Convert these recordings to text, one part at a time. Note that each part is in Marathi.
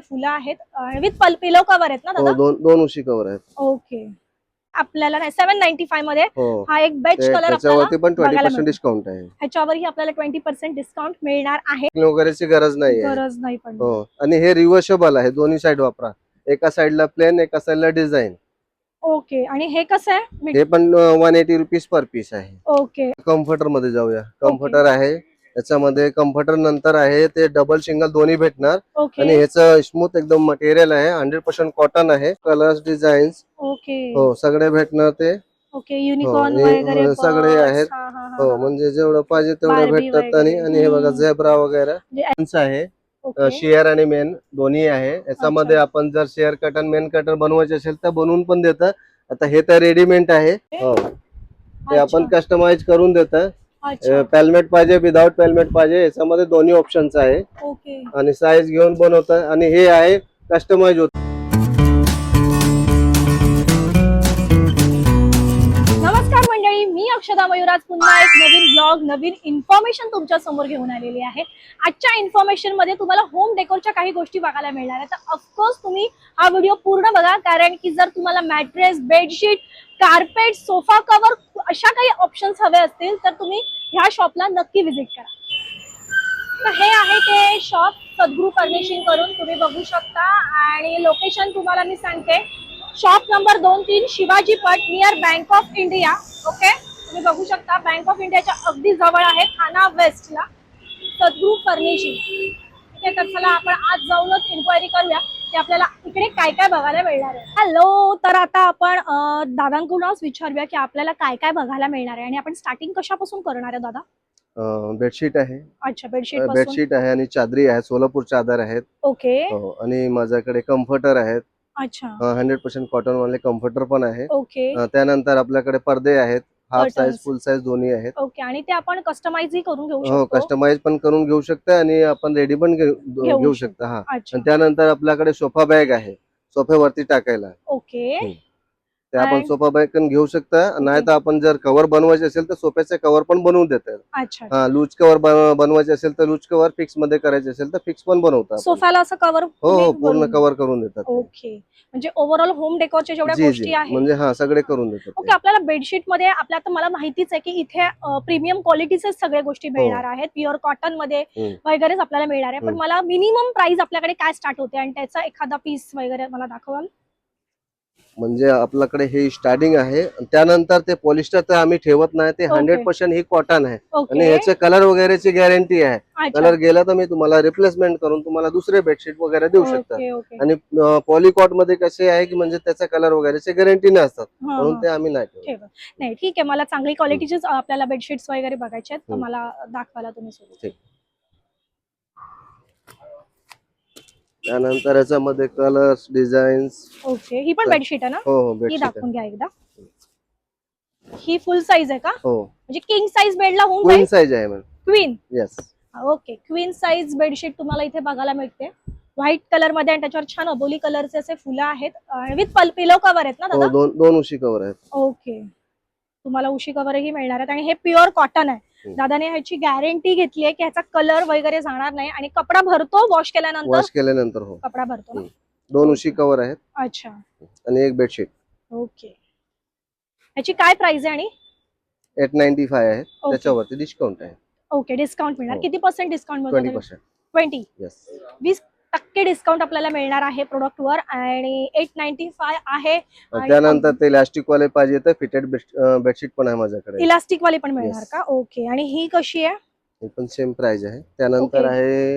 फुलं आहेत विथ पिलो कव्हर आहेत ना हो, दादा? दोन उशी कव्हर आहेत. ओके. आपल्याला 795 मध्ये हो, हा एक बेच कलर आपल्याला त्याच्यावरती पण बघायला 20% मिळतो. डिस्काउंट आहे. ह्याच्यावरही आपल्याला 20% डिस्काउंट मिळणार आहे. वगैरेची गरज नाही आहे. गरज नाही पण. हो, आणि हे रिव्हर्सेबल आहे, दोन्ही साइड वापरा. एका साइडला प्लेन, एका साइडला डिझाइन. ओके. आणि हे कसं आहे? हे पण 180 रुपीज पर पीस आहे. ओके. कम्फर्टर मध्ये जाऊया. कम्फर्टर आहे, त्याच्यामध्ये कम्फर्टर नंतर आहे ते डबल सिंगल दोन्ही भेटणार. ओके. आणि ह्याचं स्मूथ एकदम मटेरियल आहे, 100% कॉटन आहे. Colours, designs okay. हो सगळे भेटणार ते. ओके. युनिकॉर्न वगैरे सगळे आहेत. हो, म्हणजे जेवढं पाहिजे तेवढं भेटतात. आणि हे बघा झेब्रा वगैरे आहे. शेअर आणि मेन दोन्ही आहे. याच्यामध्ये आपण जर शेअर कटन मेन कटर बनवायचे असेल तर बनवून पण देतात. आता हे तर रेडीमेड आहे. हो, ते आपण कस्टमाइज करून देतात. पेलमेट पाहिजे, विदाउट पेलमेट पाहिजे, याच्यामध्ये दोन्ही ऑप्शन्स आहे. ओके. आणि साईज घेऊन बनवतात. आणि हे आहे कस्टमाइज होत. नमस्कार मंडळी, मी अक्षदा मयुराज पुन्हा एक नवीन ब्लॉग, नवीन इन्फॉर्मेशन तुमच्या समोर घेऊन आलेली आहे. आजच्या इन्फॉर्मेशन मध्ये तुम्हाला होम डेकोरच्या काही गोष्टी बघायला मिळणार आहेत. तर ऑफकोर्स तुम्ही हा व्हिडिओ पूर्ण बघा, कारण की जर तुम्हाला mattress, bedsheet, carpet, sofa cover अशा काही ऑप्शन्स हवे असतील तर तुम्ही ह्या शॉपला नक्की व्हिजिट करा. तर हे आहे ते शॉप सद्गुरू फर्निशिंग करून तुम्ही बघू शकता. आणि लोकेशन तुम्हाला मी सांगते, शॉप नंबर 2-3 शिवाजी पट near bank of India. Okay, तुम्ही बघू शकता बँक ऑफ इंडियाच्या अगदी जवळ आहे, ठाणा वेस्टला सद्गुरू फर्निशिंग. ठीक आहे, तर चला आपण आज जाऊनच इन्क्वायरी करूया की आपल्याला इकडे काय काय बघायला मिळणार आहे. हॅलो, तर आता आपण दादांकडूनच विचारूया की आपल्याला काय काय बघायला मिळणार आहे आणि आपण स्टार्टिंग कशापासून करणार आहे दादा? बेडशीट आहे. अच्छा, बेडशीट बेडशीट आहे आणि चादरी आहे, सोलापूर चादर आहेत. ओके. हो, आणि माझ्याकडे कम्फर्टर आहेत. अच्छा. 100% कॉटन वाले कम्फर्टर पण आहे. ओके. त्यानंतर आपल्याकडे पडदे आहेत, हाफ साइज, फुल साइज दोन्ही आहेत. ओके. आणि ते आपण कस्टमाइज ही करून घेऊ हो, शकतो. कस्टमाइज पण करून घेऊ शकता आणि आपण रेडी पण घेऊ शकता. हा, आणि त्यानंतर आपल्याकडे सोफा बॅग आहे, सोफ्यावरती टाकायला. ओके. ते आपण सोफा बॅग पण घेऊ शकता. नाही तर आपण जर कव्हर बनवायचे असेल तर सोफ्याचे कव्हर पण बनवून देतात. अच्छा. हा, लूज कव्हर बनवायचे असेल तर लूज कव्हर, फिक्स मध्ये करायचे असेल तर फिक्स पण बनवतात. सोफाला असं कव्हर हो, पूर्ण कव्हर करून देतात. ओके. म्हणजे ओव्हरऑल होम डेकोरच्या जेवढ्या गोष्टी आहेत म्हणजे हा सगळे करून देतात. ओके. आपल्याला बेडशीट मध्ये आपल्या आता मला माहितीच आहे की इथे प्रीमियम क्वालिटीचे सगळ्या गोष्टी मिळणार आहेत, प्युअर कॉटन मध्ये वगैरेच आपल्याला मिळणार आहे. पण मला मिनिमम प्राइस आपल्याकडे काय स्टार्ट होते आणि त्याचा एखादा पीस वगैरे मला दाखवाल? म्हणजे आपल्याकडे हे स्टार्टिंग आहे. त्यानंतर ते पॉलिस्टर तर आम्ही ठेवत नाही, ते 100% ही कॉटन आहे. आणि याचे कलर वगैरेची गॅरंटी आहे. कलर गेला तर मी तुम्हाला रिप्लेसमेंट करून तुम्हाला दुसरे बेडशीट वगैरे देऊ शकता. आणि पॉलिकॉट मध्ये कसे आहे की म्हणजे त्याचा कलर वगैरेची गॅरंटी नसतात, म्हणून ते आम्ही नाही ठेवत. नाही, ठीक आहे. मला चांगली क्वालिटीचेच आपल्याला बेडशीट्स वगैरे बघायचे आहेत, तर मला दाखवायला तुम्ही सोबत. त्यानंतर याच्यामध्ये कलर्स, डिझाईन्स. ओके. ही पण बेडशीट आहे ना? हो, ही बेडशीट दाखवून घ्या एकदा. ही फुल साइज आहे का? हो, म्हणजे किंग साइज बेडला होऊन क्वीन साइज आहे ma'am. Queen. Yes. Okay. Queen size bedsheet तुम्हाला इथे बघायला मिळते, व्हाईट कलर मध्ये. आणि त्याच्यावर छान अबोली कलरचे असे फुलं आहेत विथ पिलो कव्हर आहेत ना दादा? हो, दोन उशी कव्हर आहेत. ओके. तुम्हाला उशी कव्हरही मिळणार आहेत. आणि हे प्युअर कॉटन आहे. दादाने ह्याची गॅरंटी घेतली आहे की ह्याचा कलर वगैरे जाणार नाही. आणि कपडा भरतो वॉश केल्यानंतर हो, कपडा भरतो ना. दोन उशी कव्हर आहेत. अच्छा. आणि एक बेडशीट. ओके. ह्याची काय प्राइस आहे? आणि 895 आहे. त्याच्यावरती डिस्काउंट आहे. ओके. डिस्काउंट मिळणार. किती % डिस्काउंट? 20%. 20% डिस्काउंट आपल्याला मिळणार आहे प्रोडक्ट वर. आणि 895 आहे. त्यानंतर ते इलास्टिक वाले पाहिजे तर फिटेड बेडशीट पण आहे माझ्याकडे. इलास्टिक वाली पण मिळणार का? ओके. आणि ही कशी आहे? ही पण सेम प्राइस आहे. त्यानंतर आहे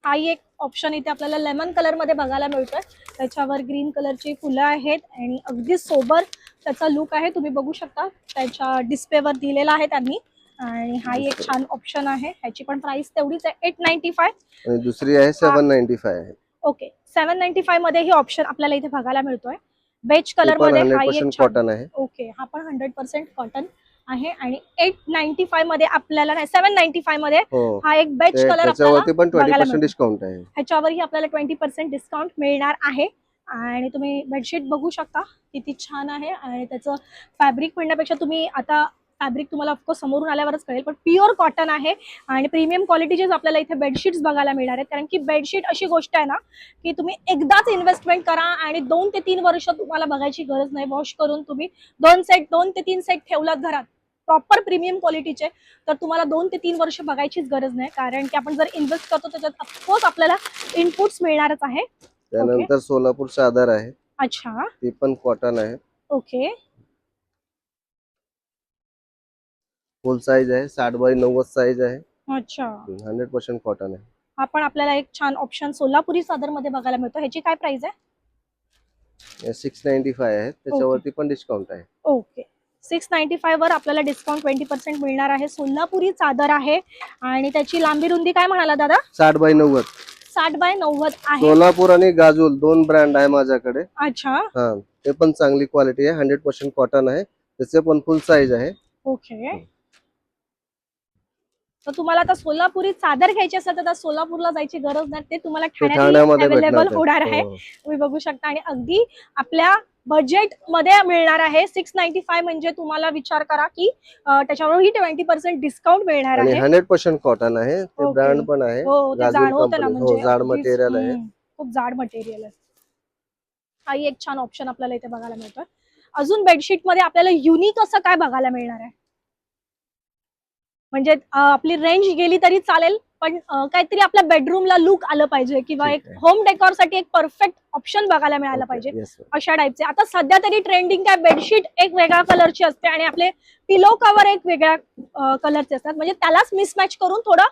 हा एक ऑप्शन इथे आपल्याला लेमन कलर मध्ये बघायला मिळतोय. त्याच्यावर ग्रीन कलरची फुलं आहेत आणि अगदी सोबर त्याचा लुक आहे. तुम्ही बघू शकता त्याच्या डिस्प्लेवर दिलेला आहे त्यांनी. आणि हा एक छान ऑप्शन आहे. ह्याची पण प्राइस तेवढीच आहे, 895. आणि दुसरी आहे 795 आहे. ओके. 795 मध्ये ही ऑप्शन आपल्याला इथे बघायला मिळतोय, बेज कलर मध्ये. हा एक कॉटन आहे. ओके. हा पण 100% कॉटन आहे. आणि 895 मध्ये आपल्याला 795 मध्ये हा एक बेज कलर त्याच्यावरती पण 20% डिस्काउंट आहे. ह्याच्यावरही आपल्याला 20% डिस्काउंट मिळणार आहे. आणि तुम्ही बेडशीट बघू शकता किती छान आहे. आणि त्याचं फॅब्रिक म्हणण्यापेक्षा तुम्ही आता फॅब्रिक तुम्हाला ऑफकोर्स समोरून आल्यावरच कळेल, पण प्युअर कॉटन आहे आणि प्रीमियम क्वालिटीचेच आपल्याला इथे बेडशीट्स बघायला मिळणार आहेत. कारण की बेडशीट अशी गोष्ट आहे ना की तुम्ही एकदाच इन्व्हेस्टमेंट करा आणि 2 ते 3 वर्ष तुम्हाला बघायची गरज नाही. वॉश करून तुम्ही 2 ते 3 सेट ठेवलात घरात प्रॉपर प्रीमियम क्वालिटीचे, तर तुम्हाला 2 ते 3 वर्ष बघायचीच गरज नाही. कारण की आपण जर इन्व्हेस्ट करतो त्याच्यात ऑफकोर्स आपल्याला इनपुट्स मिळणारच आहे. त्यानंतर सोलापूर चादर आहे, अच्छा, ती पण कॉटन आहे, ओके. फुल साईज आहे, 60x90 साईज आहे, अच्छा, 100% कॉटन आहे. हा पण आपल्याला एक छान ऑप्शन सोलापुरी चादर मध्ये बघायला मिळतो. ह्याची काय प्राइस आहे? 695 आहे, त्याच्यावरती पण डिस्काउंट आहे. ओके, 695 वर आपल्याला डिस्काउंट 20% मिळणार आहे. सोलापुरी चादर आहे आणि त्याची लांबी रुंदी काय म्हणाला दादा? 60x90. 60x90 आहे. सोलापूर आणि गाजूल 2 ब्रँड आहे माझ्याकडे. अच्छा, हा, ते पण चांगली क्वालिटी आहे, 100% कॉटन आहे, त्याचे पण फुल साईज आहे. ओके. तर तुम्हाला आता सोलापुरी चादर घ्यायची असेल तर सोलापूरला जायची गरज नाही, ते तुम्हाला ठाण्यात अवेलेबल होणार आहे. तुम्ही बघू शकता आणि अगदी आपल्या बजेट मध्ये मिळणार आहे. 695 म्हणजे तुम्हाला विचार करा की त्याच्यावरही 20% डिस्काउंट मिळणार आणि आहे. 100% कॉटन आहे, ते ब्रँड पण आहे. हो, ते जाड होतं ना, म्हणजे जाड मटेरियल आहे, खूप जाड मटेरियल आहे. हाही एक छान ऑप्शन आपल्याला इथे बघायला मिळतोय. अजून बेडशीट मध्ये आपल्याला युनिक असं काय बघायला मिळणार आहे? म्हणजे आपली रेंज गेली तरी चालेल, पण काहीतरी आपल्या बेडरूमला लुक आलं पाहिजे किंवा एक होम डेकोर साठी एक परफेक्ट ऑप्शन बघायला मिळाला पाहिजे, अशा टाइपचे. आता सध्या तरी ट्रेंडिंग काय, बेडशीट एक वेगळ्या कलरची असते आणि आपले पिलो कव्हर एक वेगळ्या कलरचे असतात, म्हणजे त्यालाच मिसमॅच करून थोडा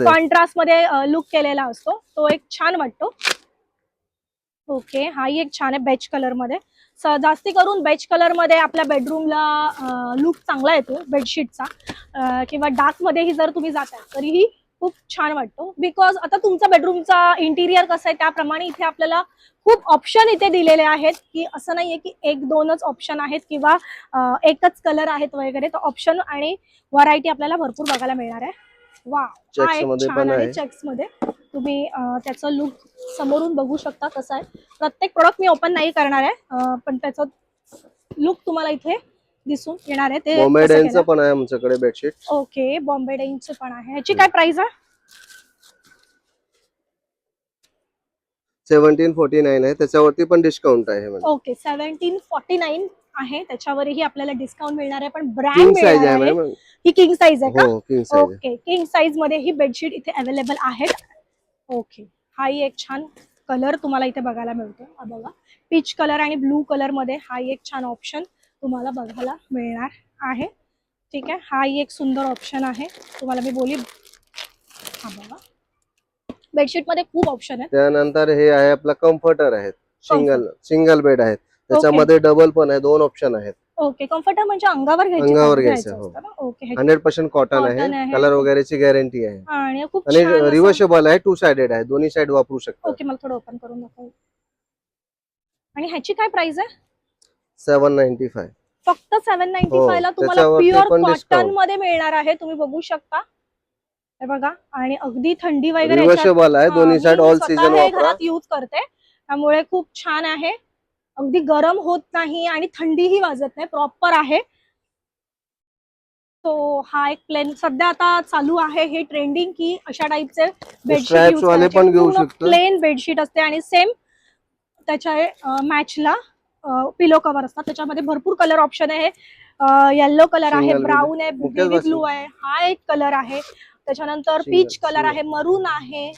कॉन्ट्रास्ट मध्ये लुक केलेला असतो, तो एक छान वाटतो. ओके, हाही एक छान आहे बेज कलर मध्ये. जास्ती करून बेज कलर मध्ये आपल्या बेडरूमला लुक चांगला येतो बेडशीटचा, किंवा डार्क मध्येही जर तुम्ही जाताय तरीही खूप छान वाटतो. बिकॉज आता तुमचा बेडरूमचा इंटिरियर कसं आहे त्याप्रमाणे इथे आपल्याला खूप ऑप्शन इथे दिलेले आहेत, की असं नाहीये की 1-2च ऑप्शन आहेत किंवा एकच कलर आहेत वगैरे. तर ऑप्शन आणि व्हरायटी आपल्याला भरपूर बघायला मिळणार आहे. वा, हा एक छान आहे चेक्स मध्ये. तुम्ही त्याचं लुक समोरून बघू शकता कसं आहे. प्रत्येक प्रोडक्ट मी ओपन नाही करणार आहे, पण त्याचं लुक तुम्हाला इथे दिसून येणार आहे. ते बॉम्बे डेनचं पण आहे आमच्याकडे बेडशीट. ओके, बॉम्बे डेनचं पण आहे. ह्याची काय प्राइस आहे? 1749 आहे, त्याच्यावरती पण डिस्काउंट आहे. ओके, 1749 आहे, त्याच्यावरही आपल्याला डिस्काउंट मिळणार आहे. पण ब्रँड मिळणार आहे. ही किंग साइज आहे का? ओके, किंग साइज मध्ये ही बेडशीट इथे अवेलेबल आहेत. ओके, हाही एक छान कलर तुम्हाला इथे बघायला मिळतो. हा बघा, पीच कलर आणि ब्लू कलर मध्ये हाही एक छान ऑप्शन तुम्हाला बघायला मिळणार आहे. ठीक आहे, हाही एक सुंदर ऑप्शन आहे. तुम्हाला मी बोली, हा बघा, बेडशीट मध्ये खूप ऑप्शन आहेत. त्यानंतर हे आहे आपला कम्फर्टर आहे, सिंगल बेड आहे, त्याच्यामध्ये डबल पण आहे, 2 ऑप्शन आहेत. ओके, कम्फर्टर म्हणजे अंगावर घ्यायचं. ओके, 100% कॉटन आहे, कलर वगैरेची गॅरंटी आहे आणि खूप आणि रिव्हर्सेबल आहे, 2 साइडेड आहे, दोन्ही साइड वापरू शकता. ओके, मला थोडं ओपन करून दाखव. आणि ह्याची काय प्राइस आहे? 795. फक्त 795 ला तुम्हाला प्युअर कॉटन मध्ये मिळणार आहे. तुम्ही बघू शकता, हे बघा, आणि अगदी थंडी वगैरे रिव्हर्सेबल आहे, दोन्ही साइड ऑल सीजन वापरा. घरात यूज करते, त्यामुळे खूप छान आहे. अगदी गरम होत नाही आणि थंडीही वाजत नाही, प्रॉपर आहे. तो हा एक प्लेन सध्या आता चालू आहे हे ट्रेंडिंग, की अशा टाइपचे बेडशीट यूज करायचे. प्लेन बेडशीट असते आणि सेम त्याच्या मॅचला पिलो कव्हर असतात. त्याच्यामध्ये भरपूर कलर ऑप्शन आहे. येलो कलर आहे, ब्राऊन आहे, बेबी ब्लू आहे, हा एक कलर आहे. त्याच्यानंतर पीच कलर आहे, मरून आहे,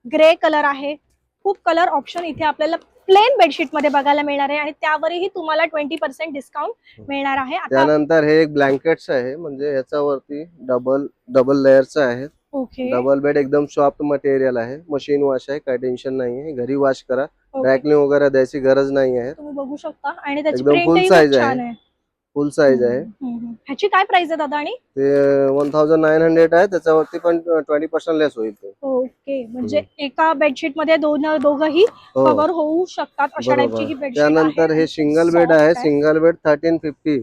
ग्रे कलर आहे. खूप कलर ऑप्शन इथे आपल्याला प्लेन बेडशीट मध्ये बघायला मिळणार आहे आणि त्यावरही तुम्हाला 20% डिस्काउंट मिळणार आहे. त्यानंतर हे एक ब्लँकेट्स आहे, म्हणजे याच्यावरती डबल लेअरचं आहे. ओके, डबल बेड, एकदम सॉफ्ट मटेरियल आहे, मशीन वॉश आहे, काही टेन्शन नाही आहे, घरी वॉश करा, ड्रायक्लिंग वगैरे द्यायची गरज नाही आहे. तुम्ही बघू शकता आणि त्याची एकदम फुल साइज आहे, फुल साइज आहे. ह्याची काय प्राइस आहे दादा? आणि ते 1900 आहे, त्याच्यावरती पण 20% लेस होईल. ओके, म्हणजे एका बेडशीट मध्ये दोघंही कव्हर होऊ शकतात, अशा टाइपची ही बेडशीट आहे. त्यानंतर हे सिंगल बेड आहे, सिंगल बेड 1350.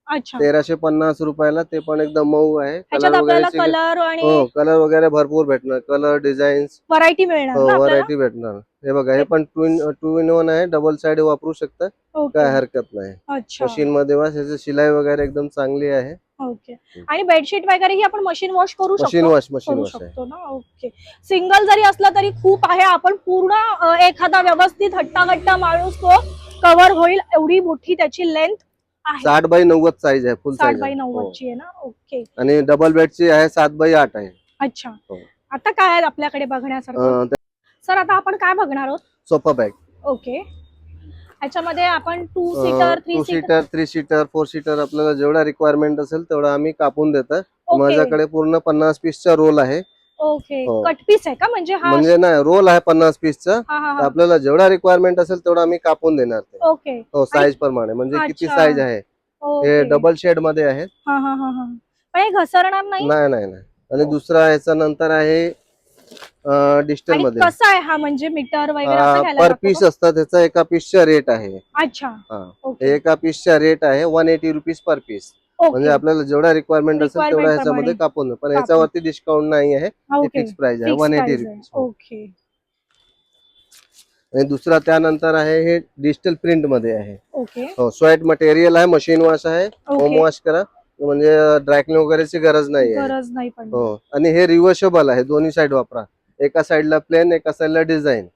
अच्छा 1350 रुपयाला, ते पण एकदम मऊ आहे. ह्याच्यात कलर आपल्याला वगैरे कलर आणि हो, कलर वगैरे भरपूर भेटणार, कलर डिझाईन्स व्हरायटी मिळणार हो ना आपल्याला. व्हरायटी भेटणार. हे बघा, हे पण टू इन वन आहे, डबल साइड वापरू शकता, ओके काय हरकत नाही. अच्छा मशीन मध्ये वास, याची शिलाई वगैरे एकदम चांगली आहे. ओके. आणि बेडशीट वगैरे ही आपण मशीन वॉश करू शकतो मशीन करू वॉश आहे. शकतो ना. ओके. सिंगल जरी असला तरी खूप आहे, आपण पूर्ण एखादा व्यवस्थित हट्टा माणूस तो कव्हर होईल एवढी मोठी त्याची लेंथ आहे. 60 बाय 90 साईज आहे, फुल 60 साईज बाय आहे. 90 ची आहे ना. ओके आणि डबल बेडची आहे 7 बाय 8 आहे. अच्छा. हो. आता काय आहे आपल्याकडे बघण्यासारखं सर? आता आपण काय बघणार आहोत? Sofa bag. ओके. ह्याच्यामध्ये आपण 2 सीटर 3 सीटर 3 सीटर 4 सीटर आपल्याला जेवढा रिक्वायरमेंट असेल तेवढा आम्ही कापून देतात. ओके. माझ्याकडे पूर्ण 50 पीसचा रोल आहे. ओके. हो. कट पीस आहे का? म्हणजे हा म्हणजे नाही, रोल आहे 50 पीसचा. हा हा आपल्याला जेवढा रिक्वायरमेंट असेल तेवढा आम्ही कापून देणार ते. ओके. हो, साईज प्रमाणे, म्हणजे किती अच्छा. साईज आहे. हे डबल शेड मध्ये आहेत. हा हा हा हा. पण हे घसरणार नाही? नाही नाही नाही. आणि दुसरा याचा नंतर आहे डिजिटल आणि मध्ये. कसा आहे हा? म्हणजे मीटर वगैरे असं घ्यायला पर लागतो पीस का? असतात, त्याचा एका पीसचा रेट आहे. अच्छा हा, ओके एका पीसचा रेट आहे 180 रुपीज पर पीस. म्हणजे ओके. आपल्याला जेवढा रिक्वायरमेंट असेल तेवढा रिक्वायरमेंट ह्याच्यामध्ये प्रमाणे कापून, पण ह्याच्यावरती डिस्काउंट नाही आहे. हा, हे ओके. फिक्स प्राइस आहे, फिक्स 180 प्राइस आहे. रुपीज. ओके आणि दुसरा त्यानंतर आहे, हे डिजिटल प्रिंट मध्ये आहे. ओके हो, स्वेट मटेरियल आहे, मशीन वॉश आहे, होम ओके. वॉश करा, म्हणजे ड्रायक्लिंग वगैरेची गरज नाही आहे. गरज नाही पण. हो, आणि हे रिव्हर्सेबल आहे, दोन्ही साइड वापरा. एका साइडला प्लेन, एका साइडला डिझाईन.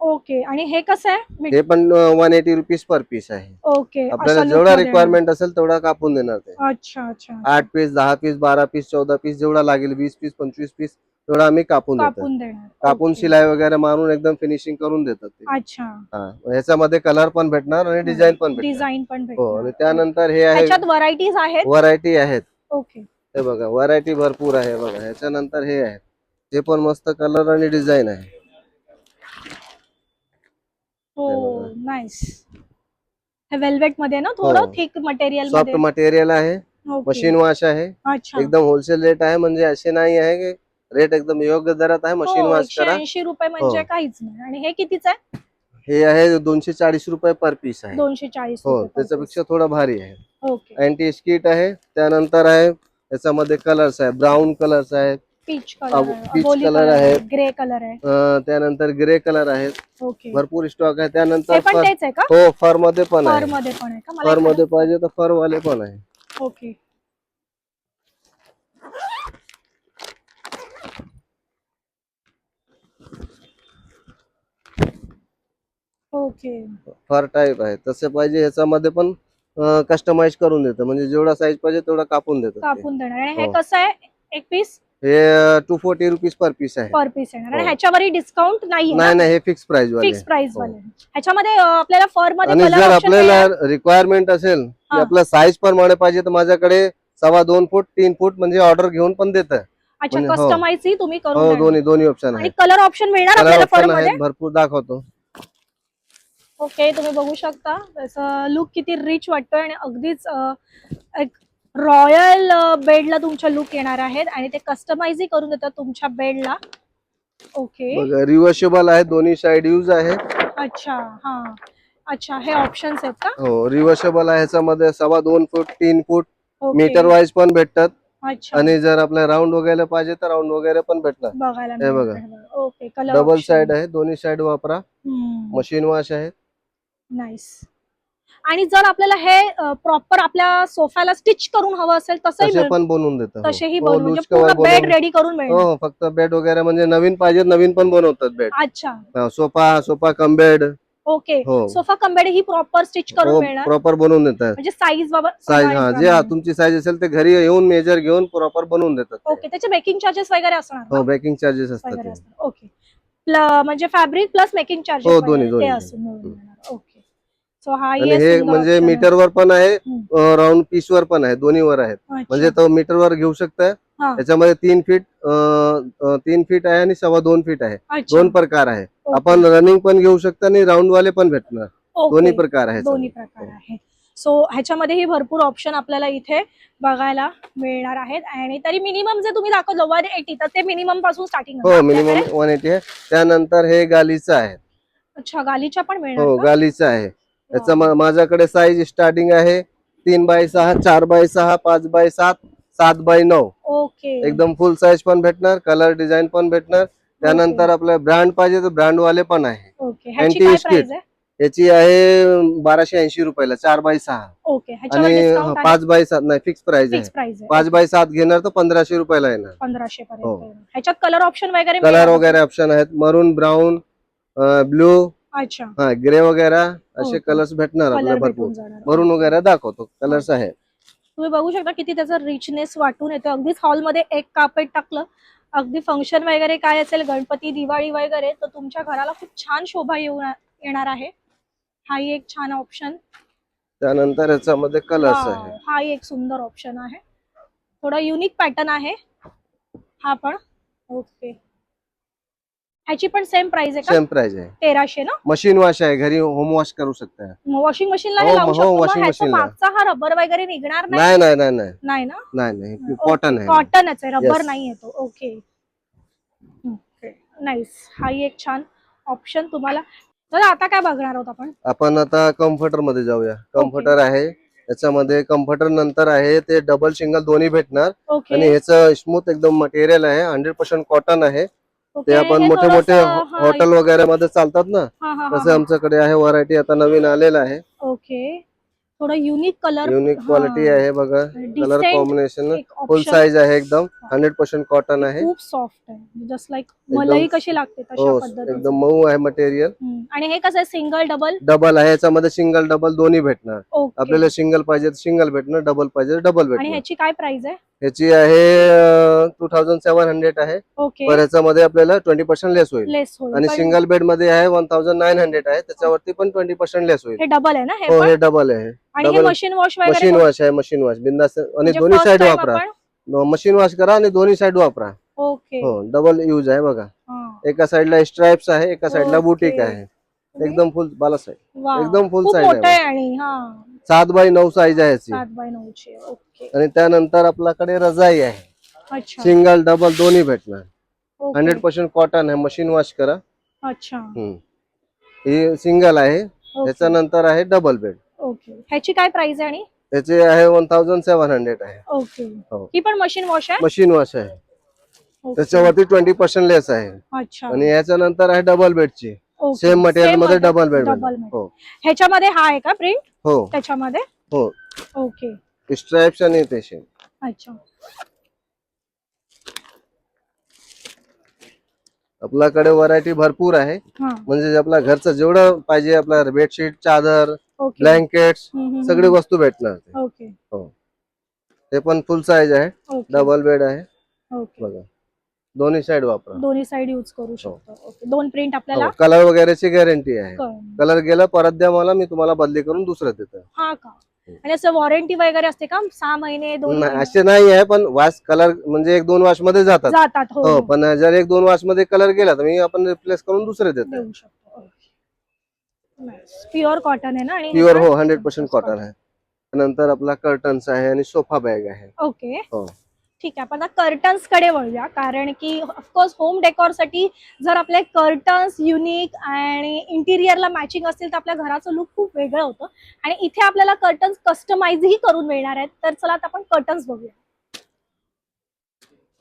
ओके. आणि हे कसं आहे? हे पण 180 रुपीज पर पीस आहे. ओके. आपल्याला अशा जेवढा look मध्ये रिक्वायरमेंट असेल तेवढा कापून देणार ते. अच्छा अच्छा 8 पीस, 10 पीस, 12 पीस, 14 पीस, जेवढा लागेल, 20 पीस, 25 पीस, तेवढा आम्ही कापून देतो. कापून देणार. कापून ओके. शिलाई वगैरे मारून एकदम फिनिशिंग करून देतात ते. अच्छा. हा, ह्याच्यामध्ये कलर पण भेटणार आणि डिझाईन पण भेटणार. डिझाईन पण हो, आणि भेटणार. त्यानंतर हे आहे, ह्याच्यात व्हरायटीज आहेत. व्हरायटी आहेत. ओके. हे बघा, व्हरायटी भरपूर आहे. बघा, ह्याच्यानंतर हे आहे, हे पण मस्त कलर आणि डिझाईन आहे. हो हे बघा. नाईस. हे वेल्वेट मध्ये ना, थोडं हो. थिक मटेरियल सॉफ्ट मध्ये. मटेरियल आहे, ओके. मशीन वॉश आहे, अच्छा. एकदम होलसेल रेट आहे. म्हणजे असे नाही आहे की, रेट एकदम योग्य दरात आहे. मशीन हो, वॉश करा. 180 रुपये म्हणजे हो. काहीच नाही. आणि हे कितीच आहे? हे आहे 240 रुपये पर पीस आहे. 240 हो, रुपये per piece. त्याच्यापेक्षा थोडा भारी आहे. ओके. अँटी स्किट आहे. त्यानंतर आहे, त्याच्यामध्ये कलर्स आहे, ब्राऊन कलर्स आहे, पीच कलर पीच बोली कलर आहे, ग्रे कलर आहे. त्यानंतर ग्रे कलर आहेत. ओके. भरपूर स्टॉक आहे. त्यानंतर हे पण तेच आहे का? हो, फर मध्ये पण फर आहे. मध्ये पण आहे का? मला फर मध्ये पाहिजे तर फर वाले पण आहे. ओके. ओके. फर टाईप आहे, तसे पाहिजे ह्याच्यामध्ये पण कस्टमाइज करून देतं. म्हणजे जेवढा साईज पाहिजे तेवढा कापून देतात ते. कापून देणार. आणि हे हो. कसं आहे? एक पीस हे 240 रुपीज पर पीस आहे. पर पीस आहे. आणि हो. ह्याच्यावरही डिस्काउंट नाहीये ना? नाही नाही, हे फिक्स प्राइस वाले. फिक्स प्राइस हो. वाले. ह्याच्यामध्ये आपल्याला फर मध्ये आणि कलर जर ऑप्शन आपल्याला रिक्वायरमेंट असेल की हा. आपल्या साईज प्रमाणे पाहिजे, तर माझ्याकडे 2.25 फूट 3 फूट म्हणजे ऑर्डर घेऊन पण देतं. अच्छा, म्हणजे हो. कस्टमाइज ही तुम्ही करून हो, देणार. दोन्ही ऑप्शन आणि आहे. कलर ऑप्शन मिळणार कलर आपल्याला फर ऑप्शन मध्ये. आहेत, भरपूर दाखवतो. ओके, तुम्ही बघू शकता त्याचा लुक किती रिच वाटतोय. आणि अगदीच एक रॉयल बेडला तुमच्या लुक येणार आहेत. आणि ते कस्टमाइजही करून देतात तुमच्या बेडला. ओके. बघा, रिव्हर्सेबल आहे, दोन्ही साइड यूज आहे. अच्छा हा. अच्छा, हे ऑप्शन्स आहेत का? हो, रिव्हर्सेबल आहे. ह्याच्यामध्ये 2.25 फूट 3 फूट ओके. मीटर वाईज पण भेटतात. अच्छा. आणि जर आपल्या राऊंड वगैरे पाहिजे तर राऊंड वगैरे पण भेटणार. बघायला हे मिळणार. बघा, okay. Colour double option. Side आहे, दोन्ही साइड वापरा. मशीन वॉश आहे. नाईस. आणि जर आपल्याला हे प्रॉपर आपल्या सोफ्याला स्टिच करून हवं असेल तसंही तसे पण बनवून देतात. हो. तसेही हो, बनवून म्हणजे लूज कव्हर पूर्ण बेड बनवून. रेडी करून मिळणार. हो, फक्त बेड वगैरे म्हणजे नवीन पाहिजे, नवीन पण बनवतात बेड. अच्छा. Sofa cum bed. ओके. हो. सोफा कम बेड ही प्रॉपर स्टिच करून हो, मिळणार. प्रॉपर बनवून देतात. म्हणजे साईज साईज, हा, जे तुमची साईज असेल ते घरी येऊन मेजर घेऊन प्रॉपर बनवून देतात ते. ओके. त्याचे मेकिंग चार्जेस वगैरे असणार ना? हो, बेकिंग चार्जेस असतात वगैरे ते. असणार. ओके. म्हणजे फॅब्रिक प्लस मेकिंग हो, चार्जेस दोन्ही ते असून मिळून जाणार. ओके. सो हा आणि ये हे सुंदर म्हणजे option आहे. मीटरवर पण आहे, राऊंड पीस वर पण आहे, दोन्हीवर आहेत. म्हणजे अच्छा. तो मीटरवर घेऊ शकता. हा. त्याच्यामध्ये 3 फीट आहे आणि 2.25 फीट आहे. अच्छा. 2 प्रकार आहे. ओके. आपण रनिंग पण घेऊ शकता आणि राऊंड वाले पण भेटणार. ओके. दोन्ही प्रकार आहे. दोन्ही प्रकार आहे. सो ह्याच्यामध्येही भरपूर ऑप्शन आपल्याला इथे बघायला मिळणार आहेत. आणि तरी मिनिमम जे तुम्ही दाखवलं 180, तर ते मिनिमम पासून स्टार्टिंग हो, मिनिमम 180 आहे. त्यानंतर हे गालीचं आहे. अच्छा, गालीच्या पण मिळणार हो, का? गालीचं आहे. त्याचा माझ्याकडे साईज स्टार्टिंग आहे 3x6, 4x6, 5x7, 7x9 okay एकदम फुल साईज पण भेटणार, कलर डिझाईन पण भेटणार. त्यानंतर आपल्याला ब्रँड पाहिजे तर ब्रँड वाले पण आहे. ओके ह्याची अँटी काय स्किट प्राइस आहे? याची आहे 1280 रुपयाला 4x6 ओके ह्याच्यावर आणि डिस्काउंट आहे? 5x7 नाही फिक्स प्राइस आहे. फिक्स प्राइस आहे 5x7 घेणार तर 1500 रुपयाला येणार. 1500 पर्यंत हो. ह्याच्यात कलर ऑप्शन वगैरे कलर मिळेल? वगैरे ऑप्शन आहेत, मरून, ब्राऊन, ब्लू, अच्छा हा ग्रे वगैरे असे ओके. कलर्स भेटणार कलर आपल्याला भरपूर. भेटून जाणार. मरून वगैरे दाखवतो कलर्स आहे. तुम्ही बघू शकता किती त्याचा रिचनेस वाटून येतो. अगदीच हॉलमध्ये एक कार्पेट टाकलं, अगदी फंक्शन वगैरे काय असेल, गणपती दिवाळी वगैरे, तर तुमच्या घराला खूप छान शोभा येणार आहे. हाही एक छान ऑप्शन. त्यानंतर याच्यामध्ये कलर्स आहे. हा एक सुंदर ऑप्शन आहे. थोडा युनिक पॅटर्न आहे हा पण. ओके ह्याची पण सेम प्राइस आहे का? सेम प्राइस आहे. 1300 ना? मशीन वॉश आहे, घरी होम वॉश करू शकता. वॉशिंग मशीनला हो, हे लावू हो, शकतो? washing मग ह्याचा machine ला. मागचा हा रबर वगैरे निघणार नाही? नाही नाही नाही नाही नाही ना? नाही नाही कॉटन आहे. कॉटनच आहे, रबर Yes. नाही येतो. Okay nice. हाही एक छान ऑप्शन तुम्हाला. तर आता काय बघणार आहोत आपण? आपण आता कम्फर्टर मध्ये जाऊया. कम्फर्टर आहे याच्यामध्ये. कम्फर्टर नंतर आहे ते डबल सिंगल दोन्ही भेटणार ओके आणि ह्याचं स्मूथ एकदम मटेरियल आहे, 100% कॉटन आहे. ओके. ते आपण हे मोठे थोडंसं, मोठे हा, हॉटेल वगैरे मध्ये चालतात ना, हा, हा, तसं हा. आमच्याकडे आहे. व्हरायटी आता नवीन आलेला आहे. ओके थोडं युनिक कलर, युनिक क्वालिटी आहे बघा. कलर कॉम्बिनेशन फुल साईज आहे, एकदम 100% कॉटन आहे. खूप सॉफ्ट आहे, जस्ट लाईक मलाई कशी लागते तशा हो पद्धतीचं. एकदम मऊ आहे मटेरियल. आणि हे कसं आहे, सिंगल डबल? डबल आहे, याच्यामध्ये सिंगल डबल दोन्ही भेटणार. ओके. आपल्याला सिंगल पाहिजे तर सिंगल भेटणार, डबल पाहिजे तर डबल आणि भेटणार. ह्याची काय प्राइस आहे? ह्याची आहे 2700 आहे. ओके पण ह्याच्यामध्ये आपल्याला 20% लेस होईल. लेस होईल. आणि पण सिंगल बेड मध्ये आहे 1900 आहे, त्याच्यावरती पण 20% लेस होईल. हे डबल आहे ना? हे हो पण? हे डबल आहे. आणि हे डबल मशीन वॉश वगैरे मशीन वॉश आहे, मशीन वॉश बिंदास. आणि म्हणजे दोन्ही first साइड time वापरा. आपण- मशीन वॉश करा आणि दोन्ही साइड वापरा. ओके हो डबल यूज आहे बघा. हा. एका साइडला स्ट्राइप्स आहे, एका साइडला ओके. बुटीक आहे. एकदम फुल बाला साईड, वा. एकदम फुल खूप साईज मोठं आहे. आहे. आणि हा 7x9 साईज आहे याची. 7x9 okay. आणि त्यानंतर आपल्याकडे रजाई आहे, अच्छा सिंगल डबल दोन्ही भेटणार. ओके. 100% कॉटन आहे, मशीन वॉश करा. अच्छा ही सिंगल आहे. ओके. त्याच्यानंतर आहे डबल बेड. ओके ह्याची काय प्राइस आहे? आणि त्याचे आहे 1700 आहे. ओके हो. ही पण मशीन वॉश आहे? मशीन वॉश आहे. ओके. त्याच्यावरती 20% लेस आहे. अच्छा आणि याच्यानंतर आहे डबल बेडची, ओके. सेम मटेरियल मध्ये material, double bed. double bed. हो ह्याच्यामध्ये हा आहे का प्रिंट हो त्याच्यामध्ये? हो ओके स्ट्राइप्स आणि तसे. अच्छा आपल्याकडे व्हरायटी भरपूर आहे. हा म्हणजे आपल्या घरचं जेवढं पाहिजे, आपल्या बेडशीट, चादर, ओके. ब्लँकेट्स सगळी हम्म. वस्तू भेटणार. ओके ते पण फुल साईज आहे, ओके डबल बेड आहे ओके. बघा. दोन्ही साइड वापरा. दोन्ही साइड यूज करू शकतो. ओके दोन प्रिंट आपल्याला कलर वगैरेची गॅरंटी आहे. कळलं. कलर गेला परत द्या मला, मी तुम्हाला बदली करून दुसरं देतो. हा का? आणि असं वॉरंटी वगैरे असते का? 6 महिने 2 नाही, महिने असे नाही आहे, पण वॉश कलर म्हणजे 1-2 वॉश मध्ये जातात. जातात? हो हो हो. पण जर 1-2 वॉश मध्ये कलर गेला तर मी आपण रिप्लेस करून दुसरे देतो. देऊ शकतो. प्युअर कॉटन आहे ना? आणि प्युअर हो 100% कॉटन आहे. नंतर आपला कर्टन्स आहे आणि सोफा बॅग आहे. ओके हो ठीक आहे. आपण कर्टन्स कडे वळूया, कारण की ऑफकोर्स होम डेकोर साठी जर आपले कर्टन्स युनिक आणि इंटिरियरला मॅचिंग असतील तर आपल्या घराचं लुक खूप वेगळं होतं. आणि इथे आपल्याला कर्टन्स कस्टमाइजही करून मिळणार आहेत. तर चला आता आपण कर्टन्स बघूया.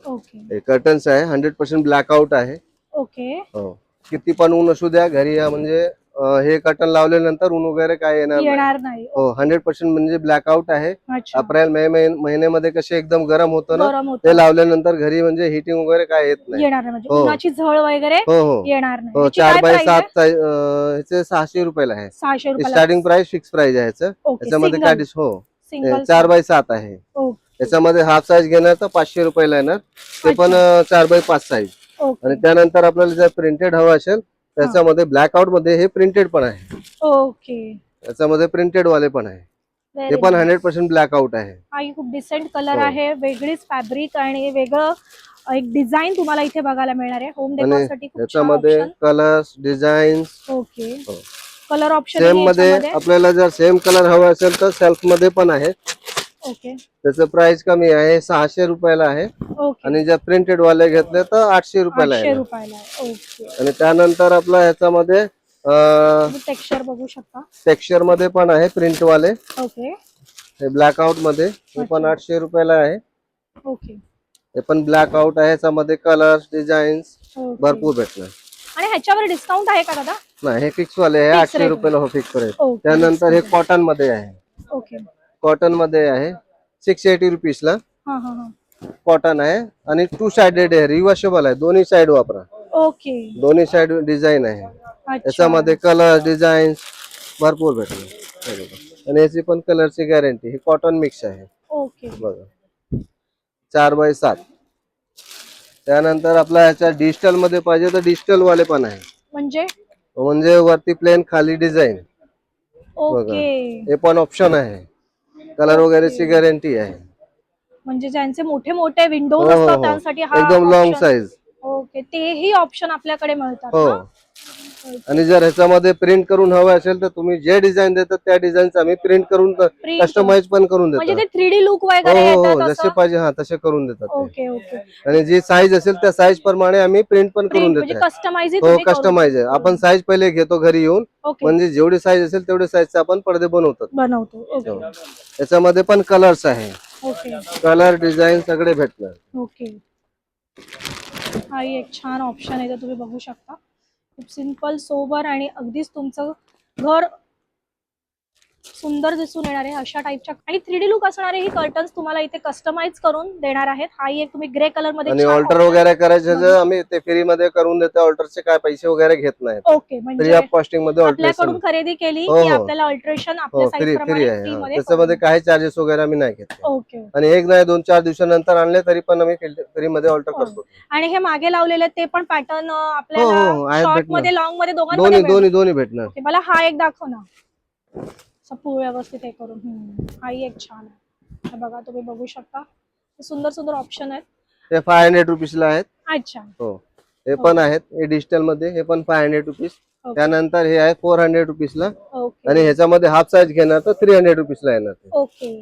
ओके हे कर्टन्स आहे, 100% ब्लॅकआउट आहे. ओके हो किती पण ऊन असू द्या घरी या, म्हणजे हे कर्टन लावल्यानंतर ऊन वगैरे काय येणार नाही. येणार नाही. हो 100% म्हणजे ब्लॅकआउट आहे. अच्छा अप्रैल मे महिन्यामध्ये कसे एकदम गरम होतं ना, गरम ते होतं, लावल्यानंतर घरी म्हणजे हिटिंग वगैरे काय येत नाही. येणार नाही. म्हणजे हो. उन्हाची झळ वगैरे हो हो येणार नाही. हो ह्याची काय price आहे? 4x7 ह्याचे 600 रुपयाला आहे. 600 रुपयाला. स्टार्टिंग प्राइस फिक्स प्राइस आहे ह्याचं. ओके त्याच्यामध्ये सिंगल काय हो सिंगल 4x7 आहे. ओके त्याच्यामध्ये हाफ साईज घेणार तर 500 रुपयाला येणार, ते पण 4x5 साईज. ओके आणि त्यानंतर आपल्याला जर प्रिंटेड हवं असेल त्याच्यामध्ये ब्लॅकआउट मध्ये हे प्रिंटेड पण आहे. ओके त्याच्यामध्ये प्रिंटेड वाले पण आहे, ते Very पण nice. 100% ब्लॅकआउट आहे. हा खूप डिसेंट कलर हो. आहे, वेगळीच फॅब्रिक आणि वेगळं एक डिझाईन तुम्हाला इथे बघायला मिळणार आहे. होम आणि डेकोर साठी खूप छान त्याच्यामध्ये ऑप्शन. कलर्स डिझाईन्स ओके हो. कलर ऑप्शन सेम मध्ये आपल्याला जर सेम कलर हवा असेल तर सेल्फ मध्ये पण आहे. ओके त्याचं प्राइस कमी आहे, 600 रुपयाला आहे. ओके आणि जर प्रिंटेड वाले घेतले तर 800 रुपयाला 800 आहे. रुपयाला आहे. ओके आणि त्यानंतर आपला ह्याच्यामध्ये टेक्स्चर बघू शकता. टेक्स्चर मध्ये पण आहे प्रिंट वाले. ओके हे ब्लॅकआउट मध्ये, हे पण 800 रुपयाला आहे. ओके. हे पण ब्लॅकआउट आहे, याच्यामध्ये कलर्स डिझाईन्स भरपूर भेटणार. आणि ह्याच्यावर डिस्काउंट आहे का दादा? नाही, हे फिक्स वाले आहे, Fix 800 rate रुपयाला हो फिक्स रेट. ओके. त्यानंतर हे कॉटन मध्ये आहे. ओके. कॉटन मध्ये आहे 680 रुपीज ला. हा हा हा. कॉटन आहे आणि 2 साइडेड आहे, रिवर्सेबल आहे, दोन्ही साइड वापरा. ओके. दोन्ही साइड डिझाईन आहे. अच्छा. याच्यामध्ये कलर डिझाईन भरपूर भेटणार आणि याची पण कलरची गॅरंटी. हे कॉटन मिक्स आहे. ओके. बघा 4x7. त्यानंतर आपला ह्याच्या डिजिटल मध्ये पाहिजे तर डिजिटल वाले पण आहे. म्हणजे वरती प्लेन खाली डिझाईन. बघा हे पण ऑप्शन आहे. कलर वगैरेची गॅरंटी आहे. म्हणजे ज्यांचे मोठे मोठे विंडोज असतात त्यांसाठी हा एकदम लॉंग साईज. ओके. तेही ऑप्शन आपल्याकडे मिळतात. हो. आणि जर ह्याच्यामध्ये प्रिंट करून हवं असेल तर तुम्ही जे डिझाईन देतात त्या डिझाईनचं आम्ही प्रिंट करून कस्टमाइज पण करून देतो. म्हणजे ते 3D लुक वगैरे येतात जसे पाहिजे तसे करून देतात. Okay okay. आणि जी साईज असेल त्या साईज प्रमाणे आम्ही प्रिंट पण करून देतो. हो, कस्टमाइज आहे. आपण साईज पहिले घेतो घरी येऊन, म्हणजे जेवढी साईज असेल तेवढे साईजचे आपण पडदे बनवतो. याच्यामध्ये पण कलर्स आहे. कलर डिझाईन सगळे भेटणार. ओके. हा एक छान ऑप्शन आहे, तुम्ही बघू शकता. खूप सिंपल, सोबर आणि अगदीच तुमचं घर सुंदर दिसून येणार आहे अशा टाइपच्या आणि 3D लुक असणारे ही कर्टन्स तुम्हाला इथे कस्टमाइज करून देणार आहेत. हा एक तुम्ही ग्रे कलर मध्ये आणि ऑल्टर वगैरे करायचे आम्ही ते फ्री मध्ये करून देतो. ऑल्टरचे काय पैसे वगैरे घेत नाही. ओके. म्हणजे कॉस्टिंग मध्ये आपल्याकडून खरेदी केली की आपल्याला ऑल्टरेशन आपल्या साईज प्रमाणे फ्री मध्ये, त्याच्यामध्ये काही चार्जेस वगैरे आम्ही नाही घेत. ओके. आणि एक नाही 2-4 दिवसानंतर आणले तरी पण आम्ही फ्री मध्ये ऑल्टर करतो. आणि हे मागे लावलेले ते पण पॅटर्न आपल्याला शॉर्ट मध्ये लॉंग मध्ये दोन्ही भेटणार. मला हा एक दाखव ना व्यवस्थित हे करून. हा एक छान आहे. बघा तुम्ही बघू शकता, सुंदर सुंदर ऑप्शन आहेत. ते 500 रुपीज ला आहेत. अच्छा. हो, हे पण आहेत. हे डिजिटल मध्ये, हे पण 500 रुपीज. त्यानंतर हे आहे 400 रुपीज ला. आणि ह्याच्यामध्ये हाफ साईज घेणार तर 300 रुपीज ला येणार. ओके.